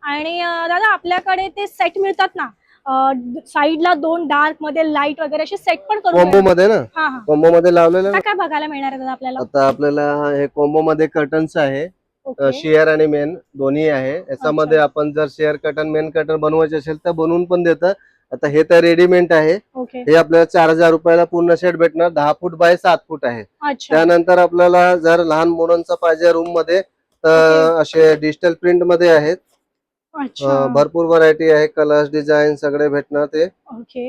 आणि दादा आपल्याकडे ते सेट मिळतात ना, साइडला 2 डार्क मध्ये लाईट वगैरे असे सेट पण करून कॉम्बो मध्ये ना. कॉम्बो मध्ये लावलेलं काय बघायला मिळणार आहे दादा आपल्याला? आता आपल्याला हे कॉम्बो मध्ये कर्टन्स आहे. शेअर आणि मेन दोन्ही आहे. याच्यामध्ये आपण जर शेअर कर्टन मेन कर्टन बनवायचे असेल तर बनवून पण देतात. आता हे तर रेडीमेड आहे. हे आपल्याला 4000 रुपयाला पूर्ण सेट भेटणार. 10 फूट बाय 7 फूट आहे. त्यानंतर आपल्याला जर लहान मुलांचा पाहिजे रूम मध्ये तर असे डिजिटल प्रिंट मध्ये आहेत. भरपूर व्हरायटी आहे. कलर्स डिझाईन सगळे भेटणार ते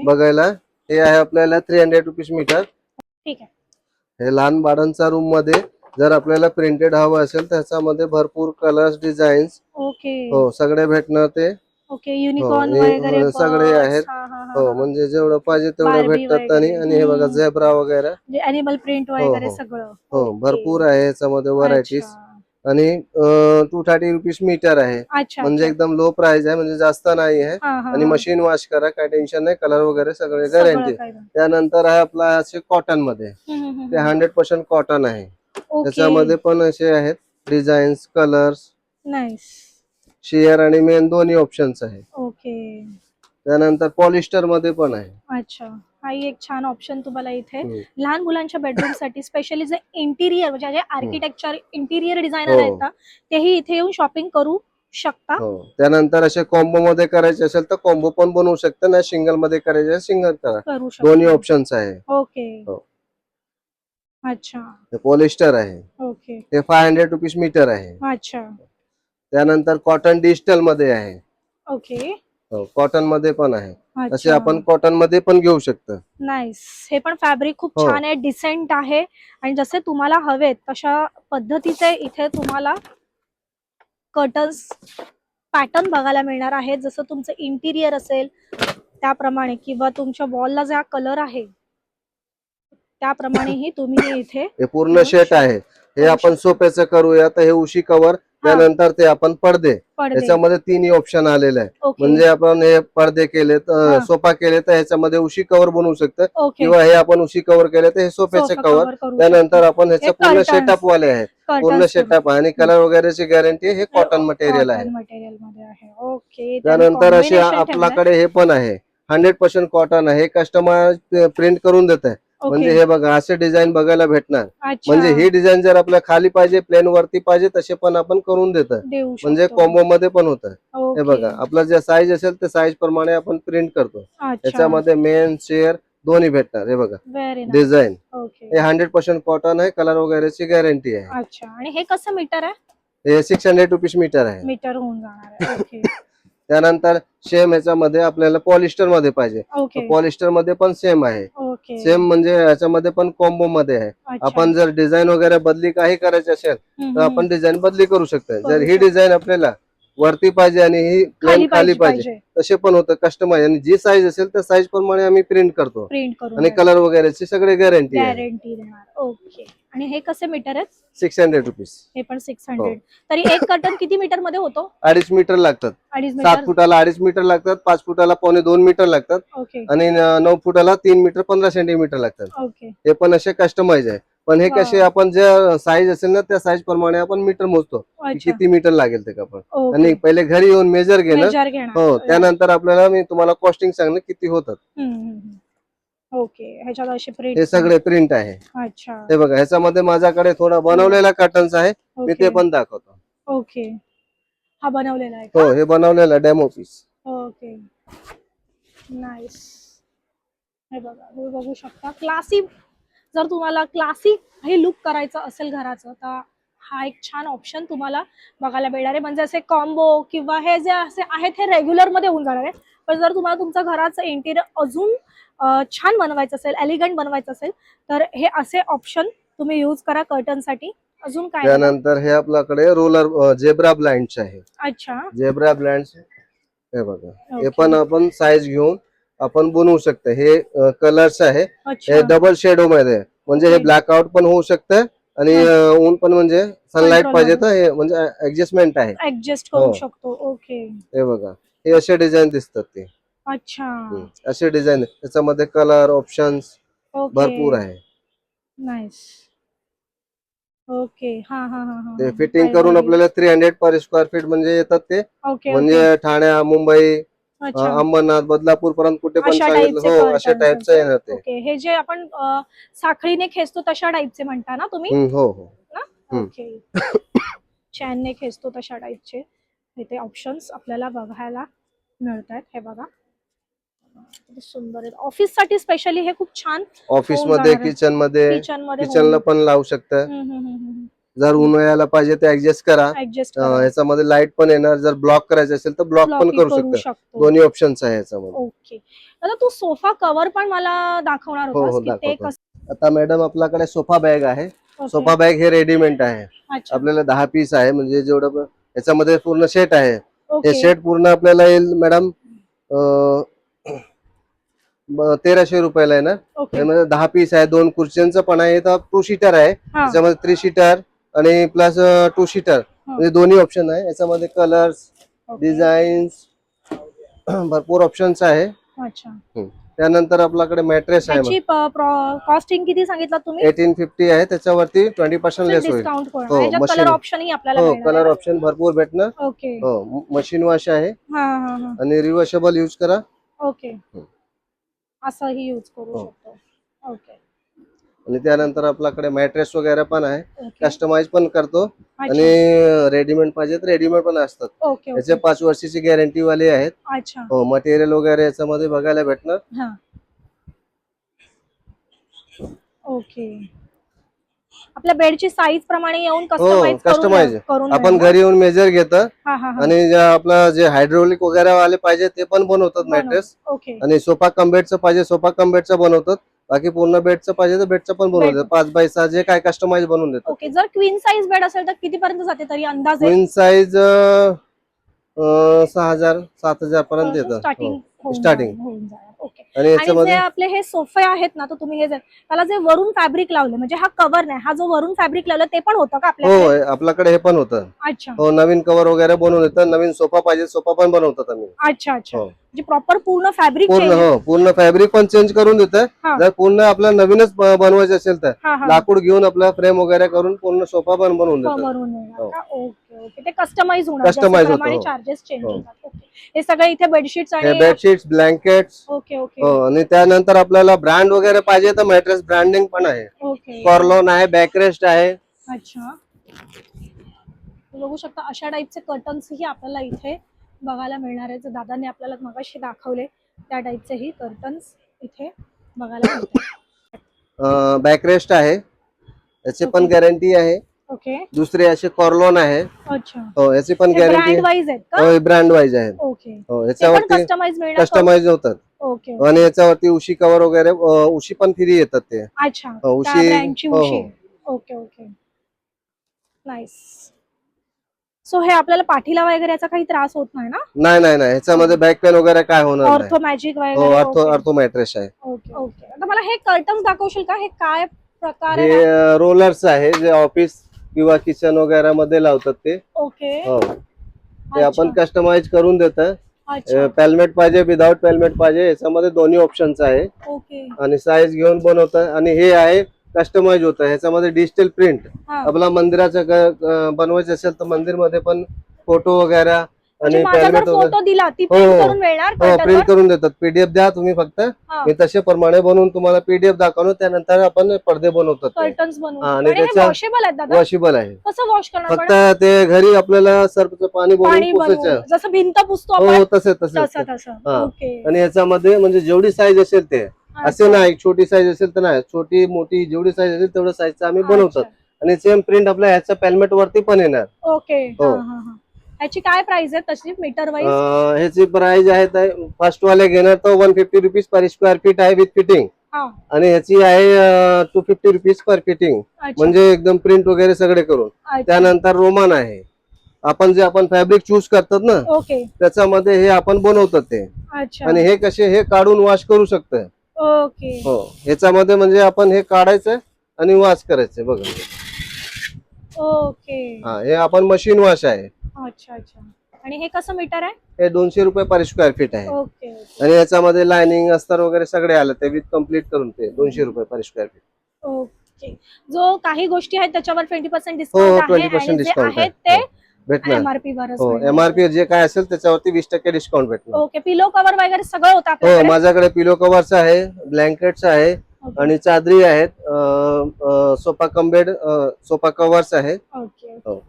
बघायला. हे आहे आपल्याला 300 रुपीज मीटर. ठीक आहे. हे लहान बाळांचा रूम मध्ये जर आपल्याला प्रिंटेड हवं असेल तर ह्याच्यामध्ये भरपूर कलर्स डिझाईन्स हो सगळे भेटणार ते. युनिकॉर्न वगैरे सगळे आहेत. हो, म्हणजे जेवढं पाहिजे तेवढं भेटतात. आणि हे बघा झेब्रा वगैरे एनिमल प्रिंट वगैरे सगळं. हो, भरपूर आहे याच्यामध्ये व्हरायटीज. आणि 230 रुपीज मीटर आहे. म्हणजे एकदम लो प्राइस आहे, म्हणजे जास्त नाही आहे. आणि मशीन वॉश करा, काय टेन्शन नाही. कलर वगैरे सगळे गॅरंटी. त्यानंतर आहे आपला असे कॉटन मध्ये, ते 100% कॉटन आहे. त्याच्यामध्ये पण असे आहेत डिझाईन्स, कलर्स. शेअर आणि मेन दोन्ही ऑप्शन्स आहे. ओके. त्यानंतर पॉलिस्टर मध्ये पण आहे. अच्छा. हा एक छान ऑप्शन तुम्हाला इथे लहान मुलांच्या बेडरूम साठी स्पेशली जे इंटिरियर म्हणजे जे आर्किटेक्चर इंटिरियर डिझायनर आहेत ना, तेही इथे येऊन शॉपिंग करू शकता. त्यानंतर असे कॉम्बो मध्ये करायचे असेल तर कॉम्बो पण बनवू शकता. ना सिंगल मध्ये करायचे सिंगल करा. दोन्ही ऑप्शन्स आहे. ओके. अच्छा. हे पॉलिस्टर आहे. ओके. हे 500 रुपीज मीटर आहे. अच्छा. त्यानंतर कॉटन डिजिटल मध्ये आहे. ओके. कॉटन मध्ये पण आहे. असे आपण कॉटन मध्ये पण घेऊ शकतो. नाईस. हे पण फॅब्रिक खूप छान आहे, डिसेंट आहे. आणि जसे तुम्हाला हवेत तशा पद्धतीचे इथे तुम्हाला कर्टन्स पॅटर्न बघायला मिळणार आहे. जसं तुमचं इंटिरियर असेल त्याप्रमाणे किंवा तुमच्या वॉलला जो कलर आहे त्याप्रमाणेही तुम्ही इथे हे पूर्ण सेट आहे. हे आपण सोफ्याचं करूया तर हे उशी कव्हर, त्यानंतर ते आपण पडदे. याच्यामध्ये 3 ऑप्शन आलेले आहे. म्हणजे आपण हे पडदे केले तर सोफा केले तर ह्याच्यामध्ये उशी कव्हर बनवू शकतो, किंवा हे आपण उशी कव्हर केले तर हे सोफ्याचे कव्हर. त्यानंतर आपण ह्याचं पूर्ण सेटअप वाले आहेत. पूर्ण सेटअप आणि कलर वगैरेची गॅरंटी. हे कॉटन मटेरियल आहे. त्यानंतर असे आपल्याकडे हे पण आहे 100% कॉटन आहे. कस्टमर प्रिंट करून देत आहे. म्हणजे हे बघा असे डिझाईन बघायला भेटणार. अच्छा. म्हणजे ही डिझाईन जर आपल्या खाली पाहिजे प्लेन वरती पाहिजे तसे पण आपण करून देतो. देऊ म्हणजे शकतो. कॉम्बो मध्ये पण होतं. हे ओके. बघा आपला जे साईज असेल ते साईज प्रमाणे आपण प्रिंट करतो. अच्छा. याच्यामध्ये मेन शेअर दोन्ही भेटणार. हे बघा व्हेरी नाईस. Design okay. हे 100% कॉटन आहे. कलर वगैरेची गॅरंटी आहे. अच्छा. आणि हे कसं मीटर आहे? हे 600 रुपीज मीटर आहे. मीटर होऊन जाणार आहे. ओके. त्यानंतर सेम याच्यामध्ये आपल्याला पॉलिस्टर मध्ये पाहिजे. ओके. पॉलिस्टर मध्ये पण सेम आहे. ओके. सेम म्हणजे याच्यामध्ये पण कॉम्बो मध्ये आहे. अच्छा. आपण जर डिझाईन वगैरे बदली काही करायची असेल तर आपण डिझाईन बदली करू शकतो. जर ही डिझाईन आपल्याला वरती पाहिजे आणि ही प्लेन खाली पाहिजे तसे पण होतं कस्टमाइज. आणि जी साईज असेल त्या साईज प्रमाणे आम्ही प्रिंट करतो. प्रिंट करून आणि कलर वगैरेची सगळे गॅरंटी आहे. गॅरंटी देणार. ओके. आणि हे कसे मीटर आहेत? 600 रुपीज. हे पण 600. तरी एक कर्टन किती मीटर मध्ये होतो? 2.5 मीटर लागतात. 2.5 7 मीटर. फुटाला 2.5 मीटर लागतात. 5 फुटाला 2.25 मीटर लागतात. ओके. आणि 9 फुटाला 3 मीटर 15 सेंटीमीटर लागतात. ओके. हे पण असे कस्टमाइज आहे. पण हे कसे आपण जे साईज असेल ना त्या साईज प्रमाणे आपण मीटर मोजतो की किती मीटर लागेल ते कापड. आणि पहिले घरी येऊन मेजर घेणं. हो त्यानंतर आपल्याला मी तुम्हाला कॉस्टिंग सांगणं किती होतात. ओके. ह्याच्यात असे प्रिंट हे सगळे प्रिंट आहे. अच्छा. हे बघा ह्याच्यामध्ये माझ्याकडे थोडा बनवलेला कर्टन्स आहे. मी ते पण दाखवतो. ओके. हा बनवलेला आहे हो हे बनवलेला डेमो पीस. ओके. नाईस. हे बघा तुम्ही बघू शकता क्लासी. जर तुम्हाला क्लासिक हे लुक करायचं असेल घराचं तर हा एक छान ऑप्शन तुम्हाला बघायला मिळणार आहे. म्हणजे असे कॉम्बो किंवा हे जे असे आहेत हे रेग्युलर मध्ये होऊन जाणार आहे. पण जर तुम्हाला तुमचं घराचं इंटिरियर अजून छान बनवायचं असेल एलिगंट बनवायचं असेल तर हे असे ऑप्शन तुम्ही यूज करा कर्टनसाठी. अजून काय? त्यानंतर हे आपल्याकडे रोलर जेब्रा ब्लाइंड्स आहे. अच्छा. जेब्रा ब्लाइंड्स हे बघा हे पण आपण साईज घेऊन आपण बनवू शकतो. हे कलर्स आहे. हे डबल शेडो मध्ये म्हणजे हे ब्लॅकआउट पण होऊ शकतं आणि ऊन पण म्हणजे सनलाइट पाहिजे तर हे म्हणजे ऍडजस्टमेंट आहे. ऍडजस्ट करू शकतो. ओके. हे बघा हे असे डिझाईन दिसतात ते. अच्छा. असे डिझाईन त्याच्यामध्ये कलर ऑप्शन्स भरपूर आहे. नाईस. ओके. हा हा हा. ते फिटिंग करून आपल्याला 300 पर स्क्वेअर फीट म्हणजे येतात ते. म्हणजे ठाणे मुंबई अंबरनाथ बदलापूर पर्यंत कुठे पण सांगितलं. हो अशा टाइपचं येणार ते. ओके. हे जे आपण साखळीने खेचतो तशा टाइपचे म्हणता ना तुम्ही? हो हो. ओके. चॅनने खेचतो तशा टाइपचे इथे ऑप्शन्स आपल्याला बघायला मिळतात. हे बघा किती सुंदर आहेत. ऑफिस साठी स्पेशली हे खूप छान. ऑफिस मध्ये किचनला पण लावू शकतं. जर उन्हाळ्याला पाहिजे ते ऍडजस्ट करा. याच्यामध्ये लाईट पण येणार. जर ब्लॉक करायचं असेल तर ब्लॉक पण करू शकतो. दोन्ही ऑप्शन्स आहे याच्यामध्ये. ओके. आता तू सोफा कव्हर पण मला दाखवणार होतास की ते कसं? आता मॅडम आपल्याकडे सोफा बॅग आहे. सोफा बॅग हे रेडीमेड आहे. आपल्याला 10 पीस आहे. म्हणजे जेवढं याच्यामध्ये पूर्ण सेट आहे. हे सेट पूर्ण आपल्याला येईल मॅडम 1300 रुपयाला आहे ना. त्यामध्ये 10 पीस आहे. 2 खुर्च्यांचं पण आहे. 2 सीटर आहे. त्याच्यामध्ये 3 सीटर आणि प्लस 2 सीटर म्हणजे दोन्ही ऑप्शन आहे. याच्यामध्ये कलर्स डिझाईन्स भरपूर ऑप्शन्स आहे. त्यानंतर आपल्याकडे मॅट्रेस आहे. कॉस्टिंग किती सांगितलं तुम्ही? 1850 आहे. त्याच्यावरती 20% लेस होईल. कलर ऑप्शनही आपल्याला हो कलर ऑप्शन भरपूर भेटणार. हो मशीन वॉश आहे आणि रिव्हर्सेबल यूज करा. ओके. असंही यूज करू शकतो. ओके. आणि त्यानंतर आपल्याकडे मॅट्रेस वगैरे पण आहे. कस्टमाइज पण करतो आणि रेडीमेड पाहिजे तर रेडीमेड पण असतात. याचे 5 वर्षाची गॅरंटी वाले आहेत. हो मटेरियल वगैरे याच्यामध्ये बघायला भेटणार. ओके. आपल्या बेडची साईज प्रमाणे येऊन कस्टमाइज आपण घरी येऊन मेजर घेतं आणि आपलं जे हायड्रोलिक वगैरे वाले पाहिजे ते पण बनवतात मॅट्रेस. आणि सोफा कम बेडचं पाहिजे सोफा कम बेडचं बनवतात. बाकी पूर्ण बेडचं पाहिजे तर बेडचं पण बनवतात. 5x6 जे काय कस्टमाइज बनवून देतात. ओके. जर क्वीन साईज बेड असेल तर किती पर्यंत जाते तरी अंदाजे? क्वीन साईज 6000 7000 पर्यंत येतं स्टार्टिंग. आणि याच्यामध्ये आपले हे सोफे आहेत ना तर तुम्ही हे त्याला जे वरून फॅब्रिक लावलं म्हणजे हा कव्हर नाही हा जो वरून फॅब्रिक लावलं ते पण होतं का आपल्याकडे? हो आपल्याकडे हे पण होतं. अच्छा. हो नवीन कव्हर वगैरे बनवून येतं. नवीन सोफा पाहिजे सोफा पण बनवतात आम्ही. अच्छा अच्छा. म्हणजे प्रॉपर पूर्ण फॅब्रिक पूर्ण फॅब्रिक पण चेंज करून देतं. जर पूर्ण आपल्याला नवीनच बनवायचं असेल तर लाकूड घेऊन आपला फ्रेम वगैरे करून पूर्ण सोफा पण बनवून देतात. Okay okay. ते कस्टमाइज होणार. चार्जेस चेंज होतात. हे सगळे इथे बेडशीट्स आणि बेडशीट्स, ब्लँकेट्स. ओके ओके हो, आणि त्यानंतर आपल्याला ब्रँड वगैरे पाहिजे तर मॅट्रेस ब्रँडिंग पण आहे. ओके. कॉर्लोन आहे, बॅकरेस्ट आहे. अच्छा, बघू शकता अशा टाईपचे कर्टन्स ही आपल्याला इथे बघायला मिळणार आहे. दादांनी आपल्याला मगाशी दाखवले त्या टाईपचे ही कर्टन्स इथे बघायला मिळतात. बॅकरेस्ट आहे, याची पण गॅरंटी आहे. ओके. दुसरे असे कॉर्लोन आहे. अच्छा. हो, याची पण गॅरंटी ब्रँड वाइज आहेत का? हो, ब्रँड वाइज आहे. ओके. हो, याच्यावरती कस्टमाइज मिळणार. कस्टमाइज होतात. ओके. आणि याच्यावरती उशी कव्हर वगैरे, उशी पण फ्री येतात ते. अच्छा, उशी. ब्रँडची उशी. Okay okay, nice. सो हे आपल्याला पाठीला वगैरे याचा काही त्रास होत नाही ना? नाही नाही नाही, ह्याच्यामध्ये बॅक पेन वगैरे काय होणार नाही. ऑर्थो मॅजिक हो, वगैरे. ऑर्थो मॅट्रेस आहे. Okay okay. आता मला हे कर्टन्स दाखवशील का? हे काय प्रकार आहे? हे रोलर्स आहे, जे ऑफिस किंवा किचन वगैरे मध्ये लावतात ते. ओके. हो, ते आपण कस्टमाइज करून देतात. अच्छा. पेलमेट पाहिजे, विदाउट पेलमेट पाहिजे, याच्यामध्ये दोन्ही ऑप्शन्स आहे. ओके. आणि साईज घेऊन बनवतात. आणि हे आहे कस्टमाइज होतं, ह्याच्यामध्ये डिजिटल प्रिंट. आपला मंदिराचं बनवायचं असेल तर मंदिर मध्ये पण फोटो वगैरे आणि पेलमेट फोटो दिला ती प्रिंट करून मिळणार. हो, प्रिंट करून देतात. पीडीएफ द्या तुम्ही फक्त, मी तसे प्रमाणे बनवून तुम्हाला पीडीएफ दाखवतो. त्यानंतर आपण पडदे बनवतात कर्टन्स बनवून. आणि आणि हे त्याच्या वॉशेबल आहेत दादा? वॉशेबल आहे. कसं वॉश करणार? फक्त ते घरी आपल्याला सर्फचं पाणी बनवून पुसायचं. जसं भिंत पुसतो हो, आपण तसं तसं. ओके. आणि याच्यामध्ये म्हणजे जेवढी साईज असेल ते, असे नाही छोटी साईज असेल तर नाही, छोटी मोठी जेवढी साईज असेल तेवढं साईजचं आम्ही बनवतात. आणि सेम प्रिंट आपल्या ह्याच्या पेलमेट वरती पण येणार. ओके. ह्याची काय प्राइस आहे तशी मीटर वाईज? ह्याची प्राइस आहे, फर्स्ट वाले घेणार तर 150 रुपीज पर स्क्वेअर फीट आहे विथ फिटिंग. आणि ह्याची आहे 250 रुपीज पर फिटिंग, म्हणजे एकदम प्रिंट वगैरे सगळे करून. त्यानंतर रोमन आहे, आपण जे फॅब्रिक चूज करतात ना, त्याच्यामध्ये हे आपण बनवतात ते. आणि हे कसे, हे काढून वॉश करू शकतं. ओके. हो, ह्याच्यामध्ये म्हणजे आपण हे काढायचं आणि वॉश करायचं बघा. ओके. हे आपण मशीन वॉश आहे. अच्छा अच्छा. आणि हे कसं मीटर आहे? हे 200 रुपये पर स्क्वेअर फीट आहे. ओके. आणि याच्यामध्ये लाइनिंग अस्तर वगैरे सगळे आलं ते विथ कम्प्लीट करून ते 200 रुपये पर स्क्वेअर फीट. ओके. जो काही गोष्टी आहेत त्याच्यावर 20% हो, डिस्काउंट आहे. 20% डिस्काउंट आहे ते भेटणार. एमआरपी वरच. हो, एमआरपी जे काय असेल त्याच्यावरती 20% डिस्काउंट भेटणार. ओके. पिलो कव्हर वगैरे सगळं होतं हो, आपल्याकडे? माझ्याकडे पिलो कव्हर्स आहे, ब्लँकेट्स आहे आणि चादरी आहेत, सोफा कम्बेड, सोफा कव्हर्स आहे. Okay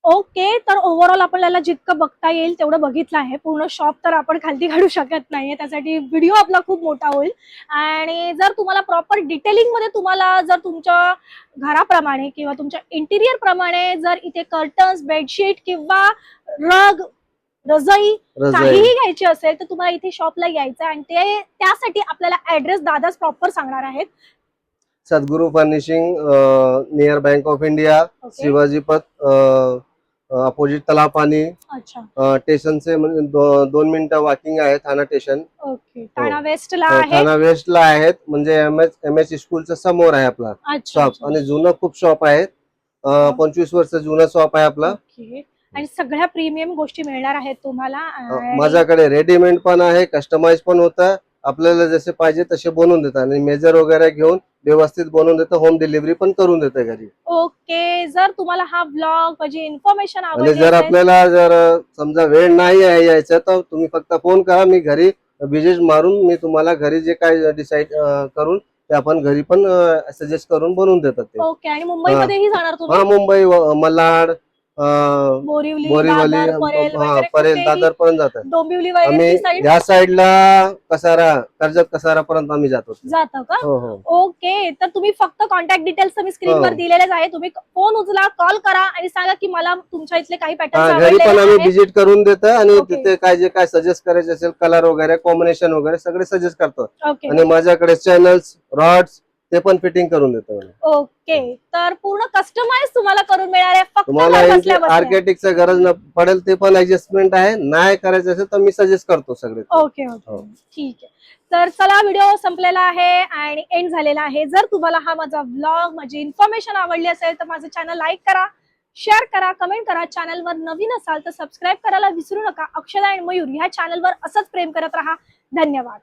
okay. तर ओव्हरऑल आपल्याला जितकं बघता येईल तेवढं बघितलं आहे. पूर्ण शॉप तर आपण खालती काढू शकत नाहीये, त्यासाठी व्हिडिओ आपला खूप मोठा होईल. आणि जर तुम्हाला प्रॉपर डिटेलिंग मध्ये तुम्हाला जर तुमच्या घराप्रमाणे किंवा तुमच्या इंटिरियर प्रमाणे जर इथे कर्टन्स, बेडशीट किंवा रग, रजाई काहीही घ्यायची असेल तर तुम्हाला इथे शॉपला यायचं. आणि ते त्यासाठी आपल्याला ऍड्रेस दादाच प्रॉपर सांगणार आहेत. सद्गुरू furnishing, near bank of India, Shivaji पथ, अपोजिट तलाव पाणी. अच्छा. स्टेशनचे म्हणजे 2 मिनिटं वॉकिंग आहे ठाणा स्टेशन. ओके. ठाणा वेस्टला आहे. ठाणा वेस्टला आहेत, म्हणजे एमएस स्कूलच्या समोर आहे आपला शॉप. आणि जुनं खूप शॉप आहे, 25 वर्ष जुनं शॉप आहे आपला. आणि सगळ्या प्रीमियम गोष्टी मिळणार आहेत तुम्हाला. माझ्याकडे रेडीमेड पण आहे, कस्टमाइज पण होतं, आपल्याला जसे पाहिजे तसे बनवून देतात. आणि मेजर वगैरे घेऊन व्यवस्थित बनवून देतं, होम डिलिव्हरी पण करून देतं घरी. ओके. जर तुम्हाला हा ब्लॉग म्हणजे इन्फॉर्मेशन आणि जर आपल्याला जर समजा वेळ नाही आहे यायचा तर तुम्ही फक्त फोन करा, मी घरी विजिट मारून मी तुम्हाला घरी जे काय डिसाईड करून ते आपण घरी पण सजेस्ट करून बनवून देतात ते. ओके. आणि मुंबईमध्येही जाणार तुम्ही? हा, मुंबई, मल्हाड, बोरिवली, परेल, दादर पर्यंत जातात. डोंबिवली आम्ही ह्या साईडला कसारा, कर्जत कसारा पर्यंत आम्ही जातो. का? हो. ओके. तर तुम्ही फक्त कॉन्टॅक्ट डिटेल्स मी स्क्रीनवर दिलेलेच आहे. तुम्ही फोन उचला, कॉल करा आणि सांगा की मला तुमच्या इथले काही पॅटर्न घरी पण आम्ही व्हिजिट करून देतो. आणि तिथे काय जे काय सजेस्ट करायचे असेल, कलर वगैरे, कॉम्बिनेशन वगैरे सगळे सजेस्ट करतो. आणि माझ्याकडे चॅनल्स, रॉड्स ते पण फिटिंग करून देतो. ओके. तर पूर्ण कस्टमाइज तुम्हाला करून मिळणार आहे. फक्त तुम्हाला आर्किटेक्टची गरज न पडेल ते पण ऍडजस्टमेंट आहे. नाही करायचं असेल तर मी सजेस्ट करतो सगळे. ओके ओके, ठीक आहे. तर चला, व्हिडिओ संपलेला आहे आणि एंड झालेला आहे. जर तुम्हाला हा माझा व्लॉग, माझी इन्फॉर्मेशन आवडली असेल तर माझं चॅनल लाईक करा, शेअर करा, कमेंट करा. चॅनलवर नवीन असाल तर सबस्क्राईब करायला विसरू नका. अक्षदा आणि मयूर ह्या चॅनलवर असंच प्रेम करत राहा. धन्यवाद.